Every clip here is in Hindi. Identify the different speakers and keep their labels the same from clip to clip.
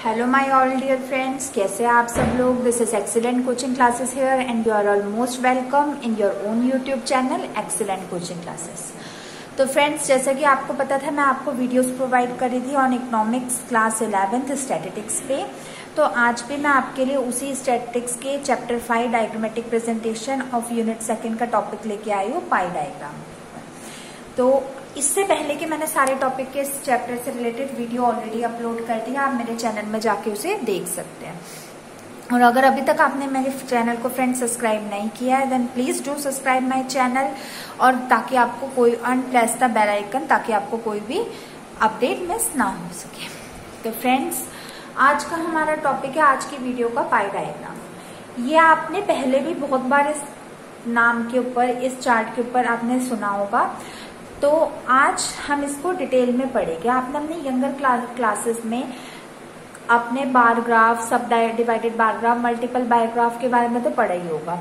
Speaker 1: Hello my all dear friends, कैसे हैं आप सब लोग। This is excellent coaching classes here and you are all most welcome in your own YouTube channel excellent coaching classes. तो फ्रेंड्स, जैसा कि आपको पता था, मैं आपको वीडियोस प्रोवाइड कर रही थी on economics class 11th statistics पे। तो आज भी मैं आपके लिए उसी स्टैटिस्टिक्स के chapter 5 diagrammatic presentation of unit second का टॉपिक लेके आई हूँ, पाई डायग्राम। तो इससे पहले कि मैंने सारे टॉपिक के इस चैप्टर से रिलेटेड वीडियो ऑलरेडी अपलोड कर दिया, आप मेरे चैनल में जाके उसे देख सकते हैं। और अगर अभी तक आपने मेरे चैनल को फ्रेंड सब्सक्राइब नहीं किया है, then please do subscribe my channel, और ताकि आपको कोई प्रेस द बेल आइकन, ताकि आपको कोई भी अपडेट मिस ना हो सके। तो फ्रेंड्स, आज का हमारा टॉपिक है आज की वीडियो का पाई डायग्राम। ये आपने पहले भी बहुत बार इस नाम के ऊपर, इस चार्ट के ऊपर आपने सुना होगा। तो आज हम इसको डिटेल में पढ़ेंगे। आपने अपने यंगर क्लासेस में अपने बार ग्राफ, सब divided bar graph, multiple bar graph के बारे में तो पढ़ा ही होगा।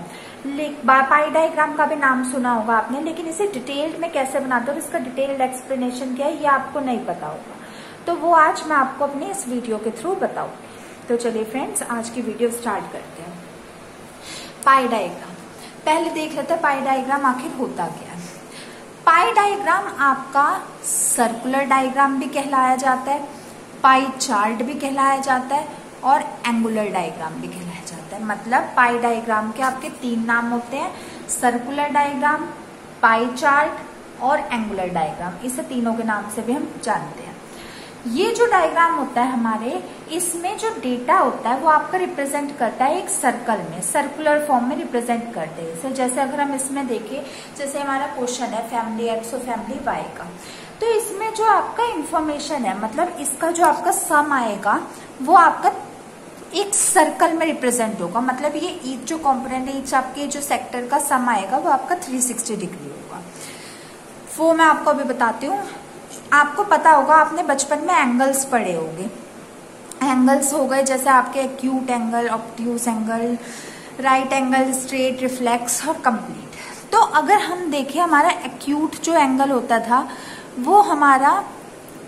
Speaker 1: पाई डायग्राम का भी नाम सुना होगा आपने, लेकिन इसे डिटेल्ड में कैसे बनाते हो, इसका डिटेल्ड एक्सप्लेनेशन क्या है, ये आपको नहीं पता होगा। तो वो आज मैं आपको अपने इस वीडियो के थ्रू बताऊंगी। तो चलिए फ्रेंड्स, आज की वीडियो स्टार्ट करते हैं। पाई डायग्राम पहले देख लेते हैं, पाई डायग्राम आखिर होता क्या है। पाई डायग्राम आपका सर्कुलर डायग्राम भी कहलाया जाता है, पाई चार्ट भी कहलाया जाता है, और एंगुलर डायग्राम भी कहलाया जाता है। मतलब पाई डायग्राम के आपके 3 नाम होते हैं, सर्कुलर डायग्राम, पाई चार्ट और एंगुलर डायग्राम। इसे तीनों के नाम से भी हम जानते हैं। ये जो डायग्राम होता है हमारे, इसमें जो डेटा होता है वो आपका रिप्रेजेंट करता है एक सर्कल में, सर्कुलर फॉर्म में रिप्रेजेंट करते हैं इसे। जैसे अगर हम इसमें देखें, जैसे हमारा क्वेश्चन है फैमिली एक्स और फैमिली वाई का, तो इसमें जो आपका इंफॉर्मेशन है, मतलब इसका जो आपका सम आएगा वो आपका एक सर्कल में रिप्रेजेंट होगा। मतलब ये ईच जो कॉम्पोनेंट है, ईच आपके जो सेक्टर का सम आएगा वो आपका 360 डिग्री होगा। वो मैं आपको अभी बताती हूँ। आपको पता होगा, आपने बचपन में एंगल्स पढ़े होंगे। एंगल्स हो गए जैसे आपके acute angle, obtuse angle, right angle, straight, reflex और कंप्लीट। तो अगर हम देखें, हमारा एक्यूट जो एंगल होता था वो हमारा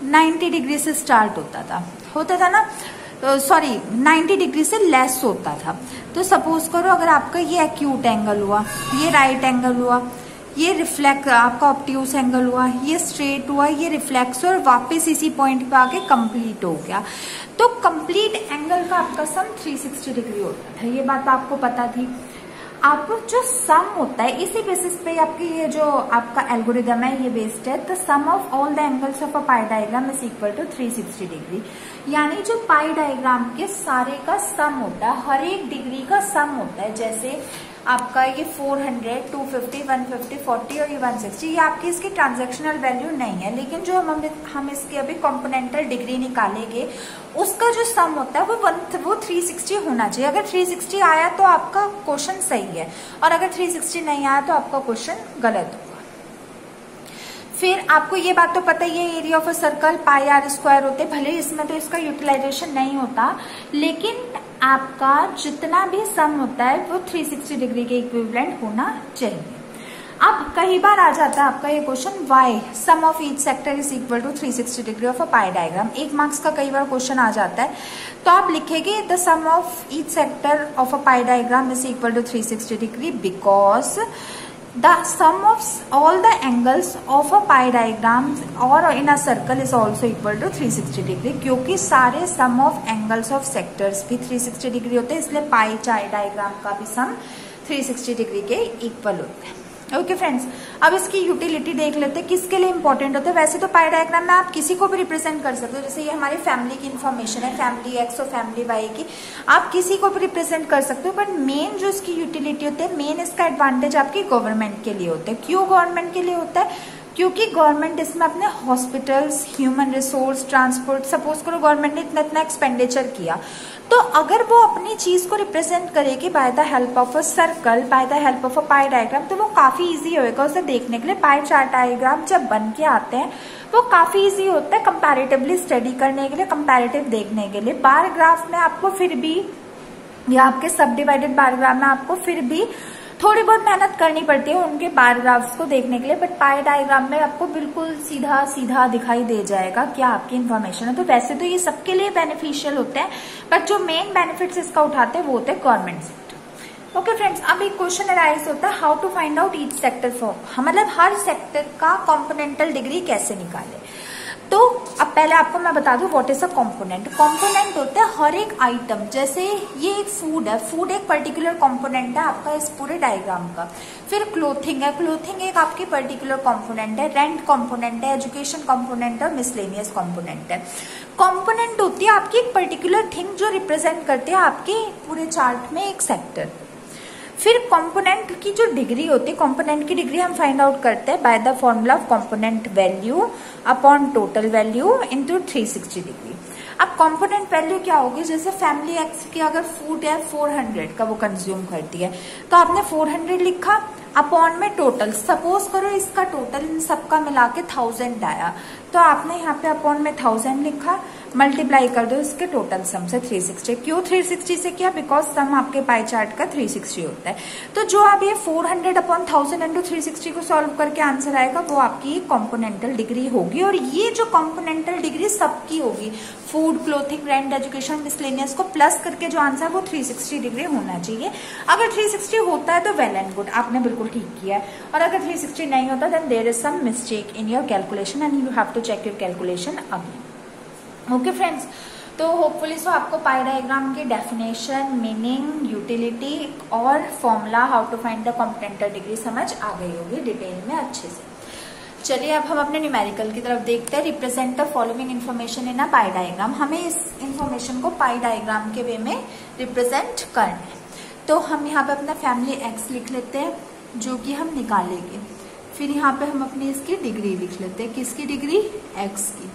Speaker 1: 90 डिग्री से स्टार्ट होता था ना, सॉरी 90 डिग्री से लेस होता था। तो सपोज करो अगर आपका ये एक्यूट एंगल हुआ, ये राइट एंगल हुआ, ये रिफ्लेक्स आपका ऑब्ट्यूस एंगल हुआ, ये स्ट्रेट हुआ, ये रिफ्लेक्स, और वापस इसी पॉइंट पे आके कंप्लीट हो गया। तो कंप्लीट एंगल का आपका सम 360 डिग्री होता था। ये बात आपको पता थी। अब जो सम होता है, इसी बेसिस पे आपकी ये जो आपका एल्गोरिदम है ये बेस्ड है। The sum of all the angles of a pie diagram is equal to 360 degree. यानी जो पाई डायग्राम के सारे का सम होता है, हर एक डिग्री का सम होता है। जैसे आपका ये 400, 250, 150, 40 और ये 160, ये आपकी इसकी ट्रांजैक्शनल वैल्यू नहीं है, लेकिन जो हम इसके अभी कॉम्पोनेंटल डिग्री निकालेंगे, उसका जो सम होता है वो 360 होना चाहिए। अगर 360 आया तो आपका क्वेश्चन सही है, और अगर 360 नहीं आया तो आपका क्वेश्चन गलत होगा। फिर आपको ये बात तो पता ही है, area of a circle pi r square होते, भले इसमें तो इसका यूटिलाइजेशन नहीं होता, लेकिन आपका जितना भी सम होता है वो 360 डिग्री के इक्विवेलेंट होना चाहिए। अब कई बार आ जाता है आपका ये question, why sum of each sector is equal to 360 degree of a pie diagram. 1 marks का कई बार क्वेश्चन आ जाता है, तो आप लिखेंगे the sum of each sector of a pie diagram is equal to 360 degree because the sum of all the angles of a pie diagram or in a circle is also equal to 360 degree। क्योंकि सारे sum of angles of sectors भी 360 डिग्री होते हैं, इसलिए पाई चार्ट डायग्राम का भी सम 360 डिग्री के इक्वल होता है। ओके फ्रेंड्स, अब इसकी यूटिलिटी देख लेते हैं, किसके लिए इंपॉर्टेंट होता है। वैसे तो पाई डायग्राम में आप किसी को भी रिप्रेजेंट कर सकते हो, जैसे ये हमारी फैमिली की इन्फॉर्मेशन है, फैमिली एक्स और फैमिली वाई की, आप किसी को भी रिप्रेजेंट कर सकते हो। बट मेन जो इसकी यूटिलिटी होती है, मेन इसका एडवांटेज आपकी गवर्नमेंट के लिए होता है। क्यों गवर्नमेंट के लिए होता है? क्योंकि गवर्नमेंट इसमें अपने hospitals, human resource, transport, suppose करो गवर्नमेंट ने इतना एक्सपेंडिचर किया, तो अगर वो अपनी चीज को रिप्रेजेंट करेगी by the help of a circle, by the help of a pie diagram, तो वो काफी इजी होएगा उसे देखने के लिए। पाई चार्ट डायग्राम जब बन के आते हैं वो काफी इजी होता है कंपैरेटिवली स्टडी करने के लिए, कंपैरेटिव देखने के लिए। बार ग्राफ में आपको फिर भी, या आपके सब डिवाइडेड बार ग्राफ में आपको फिर भी थोड़ी बहुत मेहनत करनी पड़ती है उनके बार ग्राफ्स को देखने के लिए, बट पाई डायग्राम में आपको बिल्कुल सीधा सीधा दिखाई दे जाएगा क्या आपकी इन्फॉर्मेशन है। तो वैसे तो ये सबके लिए बेनिफिशियल होते हैं, बट जो मेन बेनिफिट्स इसका उठाते हैं वो होते हैं गवर्नमेंट सेक्टर। ओके फ्रेंड्स, अब एक क्वेश्चन अराइज होता है how to find out each sector for, मतलब हर सेक्टर का कॉम्पोनेंटल डिग्री कैसे निकाले। तो अब पहले आपको मैं बता दूं what is a component. Component होता है हर एक आइटम, जैसे ये एक फूड है, फूड एक पर्टिकुलर कंपोनेंट है आपका इस पूरे डायग्राम का। फिर क्लोथिंग है, क्लोथिंग एक आपकी पर्टिकुलर कंपोनेंट है। रेंट कंपोनेंट है, एजुकेशन कंपोनेंट है, मिसलेनियस कंपोनेंट है। कंपोनेंट होती है आपकी एक पर्टिकुलर थिंग जो रिप्रेजेंट करती है आपके पूरे चार्ट में एक सेक्टर। फिर कंपोनेंट की जो डिग्री होती है, कंपोनेंट की डिग्री हम फाइंड आउट करते हैं by the formula of component value upon total value into 360 degree. अब कंपोनेंट वैल्यू क्या होगी, जैसे फैमिली एक्स की अगर फूड है 400 का वो कंज्यूम करती है, तो आपने 400 लिखा अपॉन में टोटल, सपोज करो इसका टोटल इन सबका मिला के 1000 आया, तो आपने यहाँ पे अपॉन में 1000 लिखा, मल्टीप्लाई कर दो इसके टोटल सम से 360। क्यों 360 से किया, बिकॉज सम आपके पाई चार्ट का 360 होता है। तो जो आप ये 400 अपॉन 1000 इंटू 360 को सॉल्व करके आंसर आएगा वो आपकी कंपोनेंटल डिग्री होगी। और ये जो कंपोनेंटल डिग्री सबकी होगी, food, clothing, rent, education, miscellaneous को प्लस करके जो आंसर वो 360 डिग्री होना चाहिए। अगर 360 होता है तो वेल एंड गुड, आपने बिल्कुल ठीक किया है। और अगर 360 नहीं होता then there is some mistake in your calculation and you have to check your calculation again. Okay friends, तो होपफुली सो आपको पाई डायग्राम की डेफिनेशन, मीनिंग, यूटिलिटी और formula how to find the componental degree समझ आ गई होगी डिटेल में अच्छे से। चलिए अब हम अपने न्यूमेरिकल की तरफ देखते हैं। Represent the following information in a pie diagram. हमें इस इन्फॉर्मेशन को पाई डायग्राम के वे में रिप्रेजेंट करना है। तो हम यहाँ पे अपना फैमिली एक्स लिख लेते हैं जो कि हम निकालेंगे। फिर यहाँ पे हम अपनी इसकी डिग्री लिख लेते हैं, किसकी डिग्री, एक्स की।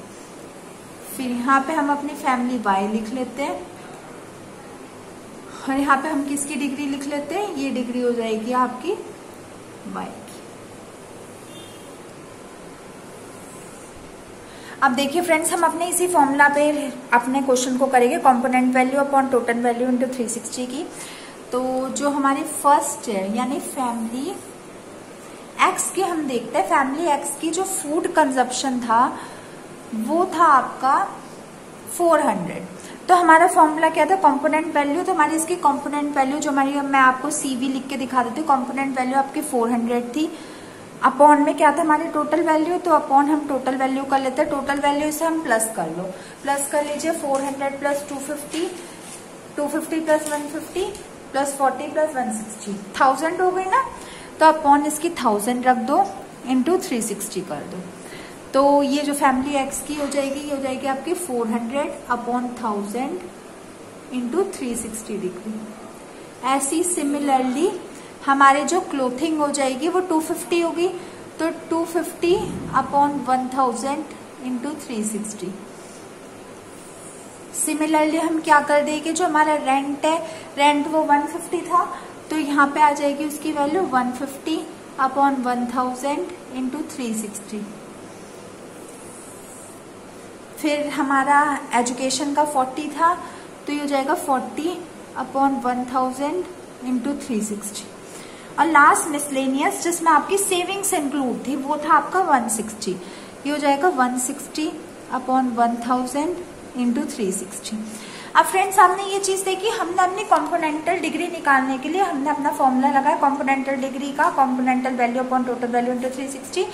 Speaker 1: फिर यहाँ पे हम अपनी फैमिली वाई लिख लेते हैं और यहाँ पे हम किसकी डिग्री लिख लेते हैं, ये डिग्री हो जाएगी आपकी वाई की। अब देखिए फ्रेंड्स, हम अपने इसी फॉर्मूला पे अपने क्वेश्चन को करेंगे, component value upon total value into 360 की। तो जो हमारी फर्स्ट है यानी फैमिली एक्स की हम देखते हैं। फैमिली एक्स की जो फूड कंजप्शन था वो था आपका 400। तो हमारा फॉर्मूला क्या था, कंपोनेंट वैल्यू। तो हमारी इसकी कंपोनेंट वैल्यू जो हमारी, मैं आपको सीवी लिख के दिखा देती हूँ। कंपोनेंट वैल्यू आपकी 400 थी, अपॉन में क्या था हमारी टोटल वैल्यू, तो अपॉन हम टोटल वैल्यू कर लेते हैं। टोटल वैल्यू से हम प्लस कर लो, प्लस कर लीजिए 400 प्लस 250, 250 प्लस 150 प्लस 40 प्लस 160, 1000 हो गई ना। तो अपॉन इसकी 1000 रख दो, इंटू 360 कर दो। तो ये जो फैमिली एक्स की हो जाएगी, ये हो जाएगी आपकी 400 अपॉन 1000 इंटू 360 डिग्री। ऐसी सिमिलरली हमारे जो क्लोथिंग हो जाएगी वो 250 होगी, तो 250 अपॉन 1000 इंटू 360। सिमिलरली हम क्या कर देंगे, जो हमारा रेंट है, रेंट वो 150 था, तो यहाँ पे आ जाएगी उसकी वैल्यू 150 अपॉन 1000 इंटू 360। फिर हमारा एजुकेशन का 40 था, तो ये हो जाएगा 40 अपॉन 1000 इंटू 360। और लास्ट मिसलेनियस जिसमें आपकी सेविंग्स इंक्लूड थी वो था आपका 160, ये हो जाएगा 160 अपॉन 1000 इंटू 360। अब फ्रेंड्स हमने ये चीज देखी, हमने अपनी कॉम्पोनेंटल डिग्री निकालने के लिए हमने अपना फॉर्मूला लगाया कॉम्पोनेंटल डिग्री का, componental value upon total value into 360,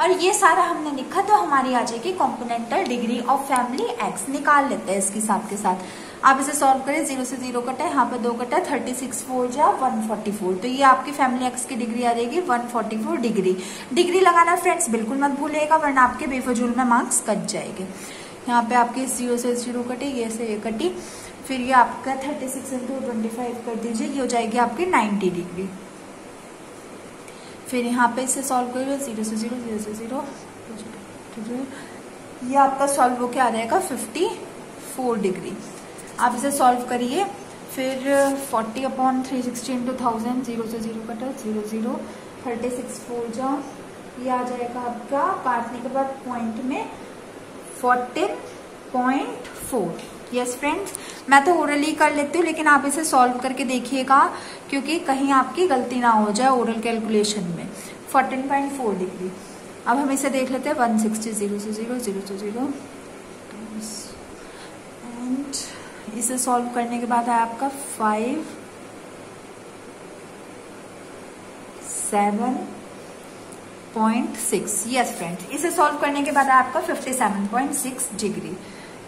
Speaker 1: और ये सारा हमने लिखा। तो हमारी आ जाएगी कॉम्पोनेंटल डिग्री ऑफ फैमिली एक्स। निकाल लेते हैं इसके साथ के साथ। आप इसे सॉल्व करें, 0 से 0 कटा है, यहाँ पे 2 कटा है, 36 4 जा 144। तो ये आपकी फैमिली एक्स की डिग्री आ जाएगी 144 डिग्री। डिग्री लगाना फ्रेंड्स बिल्कुल मत भूलिएगा, वरना आपके बेफजूल में मार्क्स कट जाएंगे। यहाँ पे आपके 0 से 0 कटी, ये से ये कटी, फिर ये आपका 36 इंटू 25 कर दीजिए, ये हो जाएगी आपकी 90 डिग्री। फिर यहाँ पे इसे सॉल्व करिए, 0 से 0 0 से 0, ये आपका सॉल्व होके आ जाएगा 54 डिग्री। आप इसे सॉल्व करिए, फिर 40 अपॉन 360 इंटू 1000, 0 से 0 कटा, 0 0, 36 4 जा, ये आ जाएगा आपका काटने के बाद पॉइंट में 14.4, यस फ्रेंड्स, मैं तो ओरली कर लेती हूँ, लेकिन आप इसे सॉल्व करके देखिएगा क्योंकि कहीं आपकी गलती ना हो जाए ओरल कैलकुलेशन में। 14.4 डिग्री। अब हम इसे देख लेते हैं 160 0 से 0 0 से 0 एंड इसे सॉल्व करने के बाद है आपका 5 7.6। यस फ्रेंड्स, इसे सॉल्व करने के बाद है आपका 57.6 डिग्री।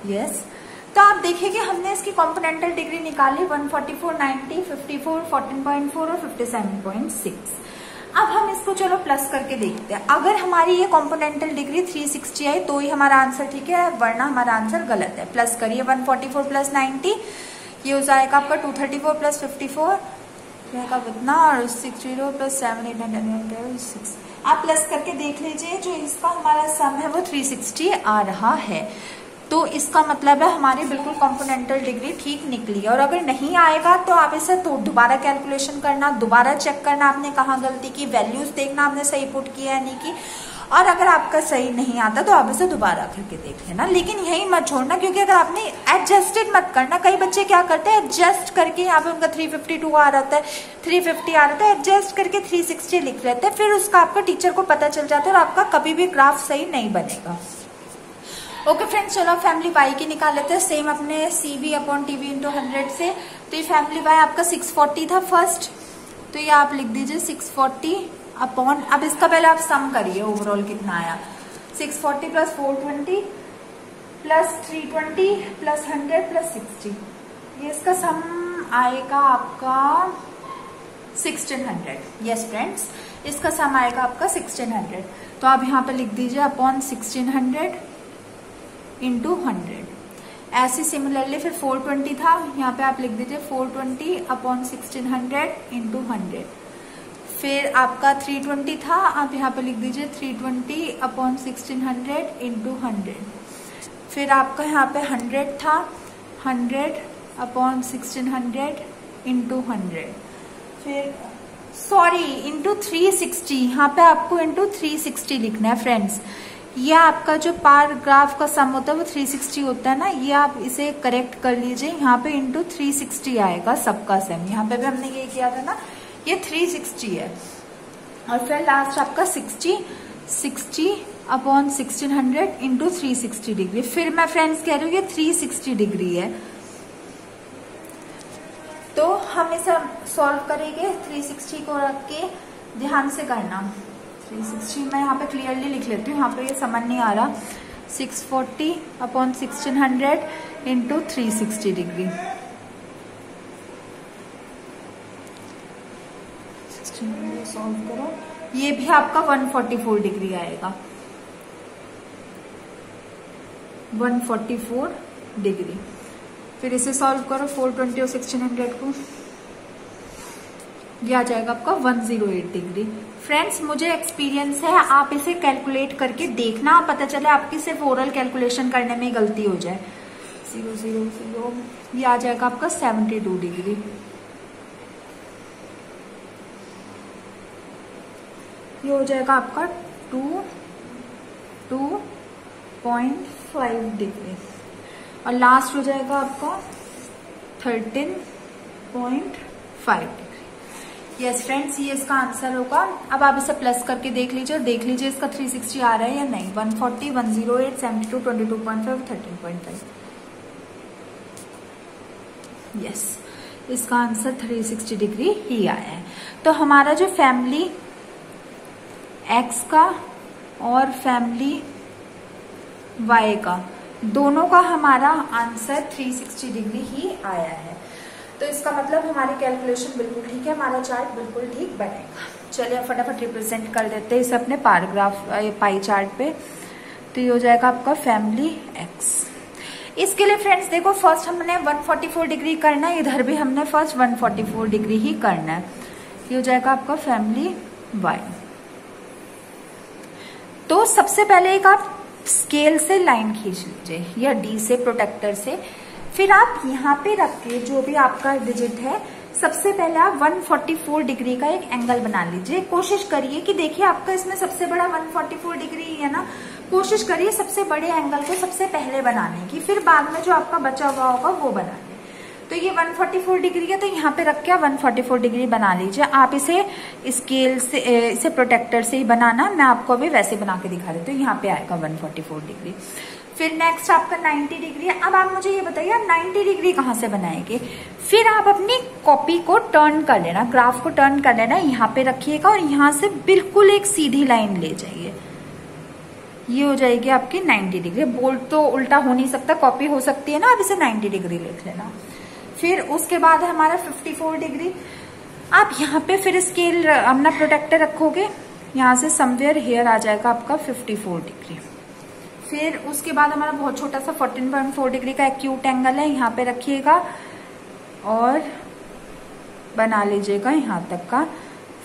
Speaker 1: यस, तो आप देखिए कि हमने इसकी कॉम्पोनेंटल डिग्री निकाली 144, 90, 54, 14.4 और 57.6। अब हम इसको चलो प्लस करके देखते हैं। अगर हमारी ये कॉम्पोनेंटल डिग्री 360 आई तो ही हमारा आंसर ठीक है, वरना हमारा आंसर गलत है। प्लस करिए 144 प्लस 90, ये हो जाएगा आपका 234 प्लस 54 रहेगा कितना, और 60 प्लस 7 8 9 6। आप प्लस करके देख लीजिए, जो इसका हमारा सम है वो 360 आ रहा है। तो इसका मतलब है हमारी बिल्कुल कॉम्पोनेंटल डिग्री ठीक निकली है। और अगर नहीं आएगा तो आप इसे तो दोबारा कैलकुलेशन करना, दोबारा चेक करना आपने कहाँ गलती की, वैल्यूज देखना आपने सही पुट किया है नहीं की। और अगर आपका सही नहीं आता तो आप इसे दोबारा करके देख लेना, लेकिन यही मत छोड़ना, क्योंकि अगर आपने एडजस्टेड मत करना। कई बच्चे क्या करते हैं, एडजस्ट करके यहाँ पे उनका 352 आ रहा है, 350 आ रहा है, एडजस्ट करके 360 लिख लेते हैं, फिर उसका आपका टीचर को पता चल जाता है और आपका कभी भी ग्राफ सही नहीं बनेगा। ओके फ्रेंड्स, चलो फैमिली वाई की निकाल लेते हैं सेम अपने CV अपॉन TV इंटू 100 से। तो ये फैमिली वाई आपका 640 था फर्स्ट, तो ये आप लिख दीजिए 640 अपॉन, अब इसका पहले आप सम करिए ओवरऑल कितना आया। 640 प्लस 420 प्लस 320 प्लस 100 प्लस 60, ये इसका सम आएगा आपका 1600। यस फ्रेंड्स, इसका सम आएगा आपका 1600। तो आप यहाँ पे लिख दीजिए अपॉन 1600 इंटू 100। ऐसे सिमिलरली फिर 420 था, यहाँ पे आप लिख दीजिए 420 अपॉन 1600 इंटू 100। फिर आपका 320 था, आप यहाँ पे लिख दीजिए 320 अपॉन 1600 इंटू 100। फिर आपका यहाँ पे 100 था, 100 अपॉन 1600 इंटू 100। फिर सॉरी इंटू 360, यहाँ पे आपको इंटू 360 लिखना है फ्रेंड्स। ये आपका जो पार ग्राफ का सम होता है वो 360 होता है ना, ये आप इसे करेक्ट कर लीजिए। यहाँ पे इंटू 360 आएगा सबका सम, यहाँ पे भी हमने ये किया था ना, ये 360 है। और फिर लास्ट आपका 60 अपॉन 1600 इंटू 360 डिग्री। फिर मैं फ्रेंड्स कह रही हूँ ये 360 डिग्री है, तो हम इसे सॉल्व करेंगे 360 को रख के, ध्यान से करना। 360 मैं यहाँ पे क्लियरली लिख लेती हूँ, यहाँ पे ये समझ नहीं आ रहा। 640 अपॉन 1600 इंटू 360 डिग्री। 1600 सॉल्व करो, ये भी आपका 144 डिग्री आएगा, 144 डिग्री। फिर इसे सॉल्व करो 420 और 1600 को, ये आ जाएगा आपका 108 डिग्री। फ्रेंड्स मुझे एक्सपीरियंस है, आप इसे कैलकुलेट करके देखना, पता चले आपकी सिर्फ ओरल कैलकुलेशन करने में गलती हो जाए। 0 0 0, ये आ जाएगा आपका 72 डिग्री। ये हो जाएगा आपका 2.5 डिग्री। और लास्ट हो जाएगा आपका 13.5 डिग्री। यस फ्रेंड्स, ये इसका आंसर होगा। अब आप इसे प्लस करके देख लीजिए और देख लीजिए इसका 360 आ रहा है या नहीं। 140, 108, 72, 22.5, 13.5। यस, इसका आंसर 360 डिग्री ही आया है। तो हमारा जो फैमिली एक्स का और फैमिली वाई का, दोनों का हमारा आंसर 360 डिग्री ही आया है। तो इसका मतलब हमारी कैलकुलेशन बिल्कुल ठीक है, हमारा चार्ट बिल्कुल ठीक बनेगा। चलिए फटाफट रिप्रेजेंट कर देते हैं इसे अपने पैराग्राफ पाई चार्ट पे। तो ये हो जाएगा आपका फैमिली एक्स। इसके लिए फ्रेंड्स देखो, फर्स्ट हमने 144 डिग्री करना है, इधर भी हमने फर्स्ट 144 डिग्री ही करना है। ये हो जाएगा आपका फैमिली वाई। तो सबसे पहले एक आप स्केल से लाइन खींच लीजिए या डी से प्रोटेक्टर से, फिर आप यहाँ पे रख के जो भी आपका डिजिट है, सबसे पहले आप 144 डिग्री का एक एंगल बना लीजिए। कोशिश करिए कि देखिए आपका इसमें सबसे बड़ा 144 डिग्री है ना, कोशिश करिए सबसे बड़े एंगल को सबसे पहले बनाने की, फिर बाद में जो आपका बचा हुआ होगा वो बना ले। तो ये 144 डिग्री है, तो यहाँ पे रख के 144 डिग्री बना लीजिए। आप इसे स्केल से, इसे प्रोटेक्टर से ही बनाना, मैं आपको अभी वैसे बना के दिखा देती हूँ। यहाँ पे आएगा 144 डिग्री। फिर नेक्स्ट आपका 90 डिग्री है। अब आप मुझे ये बताइए 90 डिग्री कहाँ से बनाएंगे। फिर आप अपनी कॉपी को टर्न कर लेना, ग्राफ को टर्न कर लेना, यहाँ पे रखिएगा और यहाँ से बिल्कुल एक सीधी लाइन ले जाइए। ये हो जाएगी आपकी 90 डिग्री। बोल्ड तो उल्टा हो नहीं सकता, कॉपी हो सकती है ना, आप इसे 90 डिग्री लिख लेना। फिर उसके बाद है हमारा 54 डिग्री। आप यहाँ पे फिर स्केल अपना प्रोटेक्टर रखोगे, यहाँ से समवेयर हेयर आ जाएगा आपका 54 डिग्री। फिर उसके बाद हमारा बहुत छोटा सा 14.4 डिग्री का एक्यूट एंगल है, यहाँ पे रखिएगा और बना लीजिएगा यहाँ तक का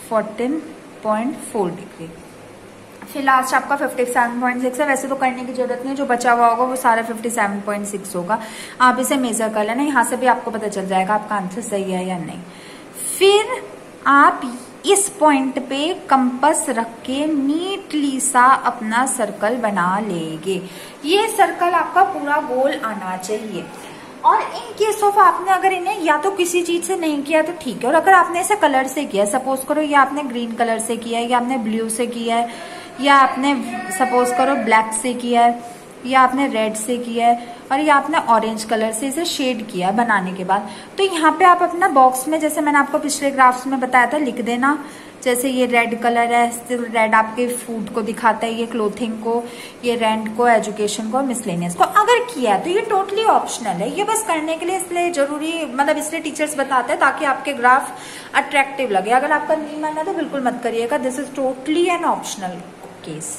Speaker 1: 14.4 डिग्री। फिर लास्ट आपका 57.6 है। वैसे तो करने की जरूरत नहीं, जो बचा हुआ होगा वो सारा 57.6 होगा। आप इसे मेजर कर लेना, यहाँ से भी आपको पता चल जाएगा आपका आंसर सही है या नहीं। फिर आप इस पॉइंट पे कंपास रख के नीटली सा अपना सर्कल बना लेंगे। ये सर्कल आपका पूरा गोल आना चाहिए। और इन केस ऑफ आपने अगर इन्हें या तो किसी चीज से नहीं किया तो ठीक है, और अगर आपने इसे कलर से किया, सपोज करो या आपने ग्रीन कलर से किया है, या आपने ब्लू से किया है, या आपने सपोज करो ब्लैक से किया है, या आपने रेड से किया है, और या आपने ऑरेंज कलर से इसे शेड किया है बनाने के बाद, तो यहाँ पे आप अपना बॉक्स में, जैसे मैंने आपको पिछले ग्राफ्स में बताया था, लिख देना। जैसे ये रेड कलर है, रेड आपके फूड को दिखाता है, ये क्लोथिंग को, ये रेंट को, एजुकेशन को, मिसलेनियस को। अगर किया तो ये टोटली ऑप्शनल है, ये बस करने के लिए इसलिए जरूरी, मतलब इसलिए टीचर्स बताते हैं ताकि आपके ग्राफ अट्रैक्टिव लगे। अगर आपका नहीं मानना तो बिल्कुल मत करिएगा, this is totally an optional case.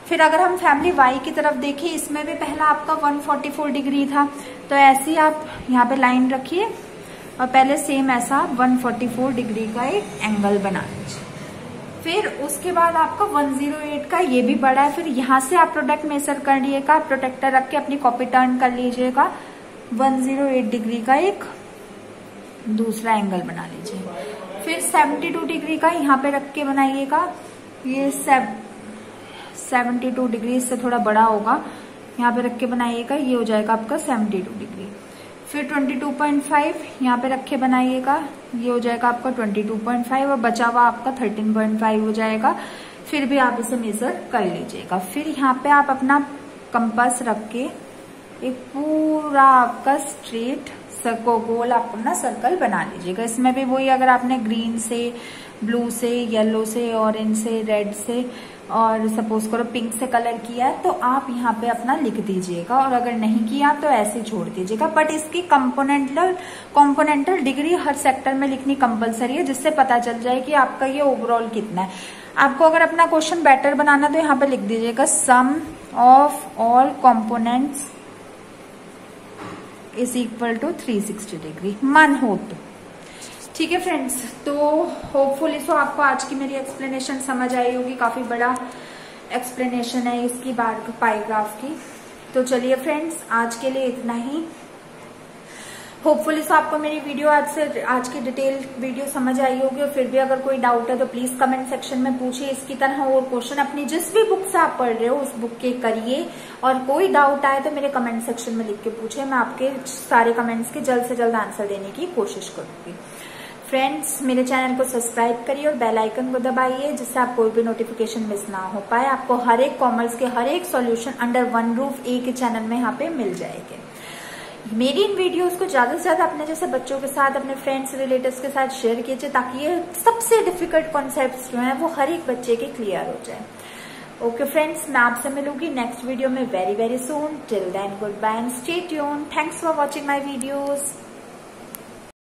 Speaker 1: फिर अगर हम फैमिली वाई की तरफ देखें, इसमें भी पहला आपका 144 डिग्री था, तो ऐसे ही आप यहाँ पे लाइन रखिए और पहले सेम ऐसा 144 डिग्री का एक एंगल बना लीजिए। फिर उसके बाद आपका 108 का ये भी बड़ा है। फिर यहाँ से आप प्रोडक्ट मेजर कर लिएगा, प्रोटेक्टर रख के अपनी कॉपी टर्न कर लीजिएगा, 108 डिग्री का एक दूसरा एंगल बना लीजिए। फिर 72 डिग्री का यहाँ पे रख के बनाइएगा, ये 72 डिग्री, इससे थोड़ा बड़ा होगा, यहाँ पे रख के बनाइएगा, ये हो जाएगा आपका 72 डिग्री। फिर 22.5 यहाँ पे रख के बनाइएगा, ये हो जाएगा आपका 22.5, और बचा हुआ आपका 13.5 हो जाएगा। फिर भी आप इसे मेजर कर लीजिएगा। फिर यहाँ पे आप अपना कंपास रख के एक पूरा आपका स्ट्रेट गोल आप अपना सर्कल बना लीजिएगा। इसमें भी वही, अगर आपने ग्रीन से, ब्लू से, येलो से, ऑरेंज से, रेड से और सपोज करो पिंक से कलर किया है, तो आप यहाँ पे अपना लिख दीजिएगा, और अगर नहीं किया तो ऐसे छोड़ दीजिएगा। बट इसकी कॉम्पोनेंटल डिग्री हर सेक्टर में लिखनी कंपलसरी है, जिससे पता चल जाए कि आपका ये ओवरऑल कितना है। आपको अगर अपना क्वेश्चन बेटर बनाना तो यहाँ पे लिख दीजिएगा sum of all components is equal to 360 degree, मन हो तो। ठीक है फ्रेंड्स, तो होपफुली सो आपको आज की मेरी एक्सप्लेनेशन समझ आई होगी। काफी बड़ा एक्सप्लेनेशन है इसकी पाई ग्राफ की। तो चलिए फ्रेंड्स, आज के लिए इतना ही। होपफुली सो आपको मेरी वीडियो आज की डिटेल वीडियो समझ आई होगी। और फिर भी अगर कोई डाउट है तो प्लीज कमेंट सेक्शन में पूछिए। इसकी तरह और क्वेश्चन अपनी जिस भी बुक से आप पढ़ रहे हो उस बुक के करिए, और कोई डाउट आए तो मेरे कमेंट सेक्शन में लिख के पूछिए। मैं आपके सारे कमेंट्स के जल्द से जल्द आंसर देने की कोशिश करूंगी। फ्रेंड्स, मेरे चैनल को सब्सक्राइब करिए और बेल आइकन को दबाइए, जिससे आप कोई भी नोटिफिकेशन मिस ना हो पाए। आपको हर एक कॉमर्स के हर एक सॉल्यूशन अंडर वन रूफ एक ही चैनल में यहाँ पे मिल जाएंगे। मेरी इन वीडियोस को ज्यादा से ज्यादा अपने जैसे बच्चों के साथ, अपने फ्रेंड्स रिलेटिव्स के साथ शेयर कीजिए, ताकि ये सबसे डिफिकल्ट कॉन्सेप्ट्स जो हैं वो हर एक बच्चे के क्लियर हो जाए। ओके फ्रेंड्स, मैं आपसे मिलूंगी नेक्स्ट वीडियो में very very soon. Till then goodbye and stay tuned. Thanks for watching my videos.